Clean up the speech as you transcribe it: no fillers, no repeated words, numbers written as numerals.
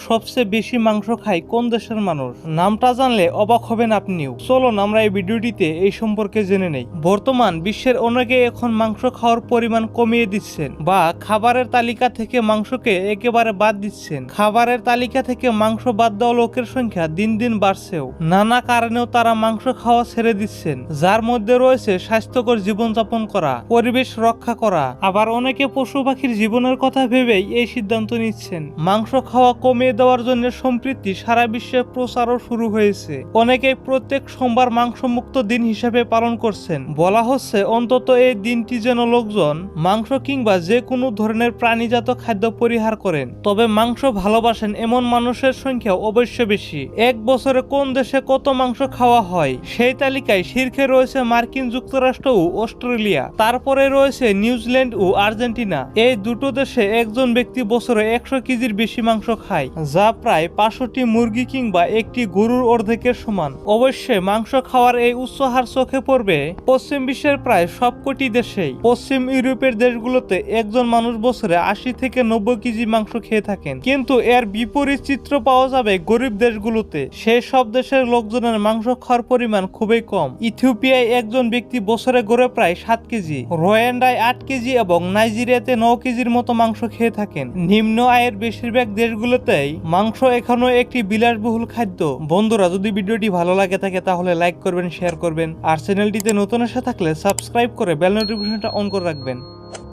সবচেয়ে বেশি মাংস খায় কোন দেশের মানুষ? নামটা জানলে অবাক হবেন আপনিও। চলুন আমরা এই ভিডিওটিতে এই সম্পর্কে জেনে নেই। বর্তমান বিশ্বের অনেকে এখন মাংস খাওয়ার পরিমাণ কমিয়ে দিচ্ছেন বা খাবারের তালিকা থেকে মাংসকে একেবারে বাদ দিচ্ছেন। খাবারের তালিকা থেকে মাংস বাদ দেওয়া লোকের সংখ্যা দিন দিন বাড়ছেও। নানা কারণেও তারা মাংস খাওয়া ছেড়ে দিচ্ছেন, যার মধ্যে রয়েছে স্বাস্থ্যকর জীবনযাপন করা, পরিবেশ রক্ষা করা, আবার অনেকে পশু পাখির জীবনের কথা ভেবেই এই সিদ্ধান্ত নিচ্ছেন। মাংস খাওয়া কমিয়ে দেওয়ার জন্য সম্প্রতি সারা বিশ্বে প্রচারও শুরু হয়েছে। অনেকেই প্রত্যেক সোমবার মাংস মুক্ত দিন হিসেবে পালন করছেন। বলা হচ্ছে অন্তত এই দিনটি যেন লোকজন মাংস কিংবা যে কোনো ধরনের প্রাণীজাত খাদ্য পরিহার করেন। তবে মাংস ভালোবাসেন এমন মানুষের সংখ্যা অবশ্য বেশি। এক বছরে কোন দেশে কত মাংস খাওয়া হয় সেই তালিকায় শীর্ষে রয়েছে মার্কিন যুক্তরাষ্ট্র ও অস্ট্রেলিয়া। তারপরে রয়েছে নিউজিল্যান্ড ও আর্জেন্টিনা। এই দুটো দেশে একজন ব্যক্তি বছরে 100 কেজির বেশি মাংস খায়, যা প্রায় 500টি মুরগি কিংবা একটি গরুর অর্ধেকের সমান। অবশ্যই মাংস খাওয়ার এই উচ্চ হার চোখে পড়বে পশ্চিম বিশ্বের প্রায় সবকটি দেশেই। পশ্চিম ইউরোপের দেশগুলোতে একজন মানুষ বছরে 80 থেকে 90 কেজি মাংস খেয়ে থাকেন, কিন্তু এর বিপরীত চিত্র পাওয়া যাবে গরিব দেশগুলোতে। সেই সব দেশের লোকজনের মাংস খাওয়ার পরিমাণ খুবই কম। ইথিওপিয়ায় একজন ব্যক্তি বছরে গড়ে প্রায় 7 কেজি, রোয়ান্ডায় 8 কেজি এবং নাইজেরিয়াতে 9 কেজির মতো মাংস খেয়ে থাকেন। নিম্ন আয়ের বেশিরভাগ দেশগুলোতেই মাংস এখনো একটি বিলাসবহুল খাদ্য। বন্ধুরা, যদি ভিডিওটি ভালো লাগে থাকে তাহলে লাইক করবেন, শেয়ার করবেন, আর চ্যানেলটিতে নতুন এসে থাকলে সাবস্ক্রাইব করে বেল নোটিফিকেশনটা অন করে রাখবেন।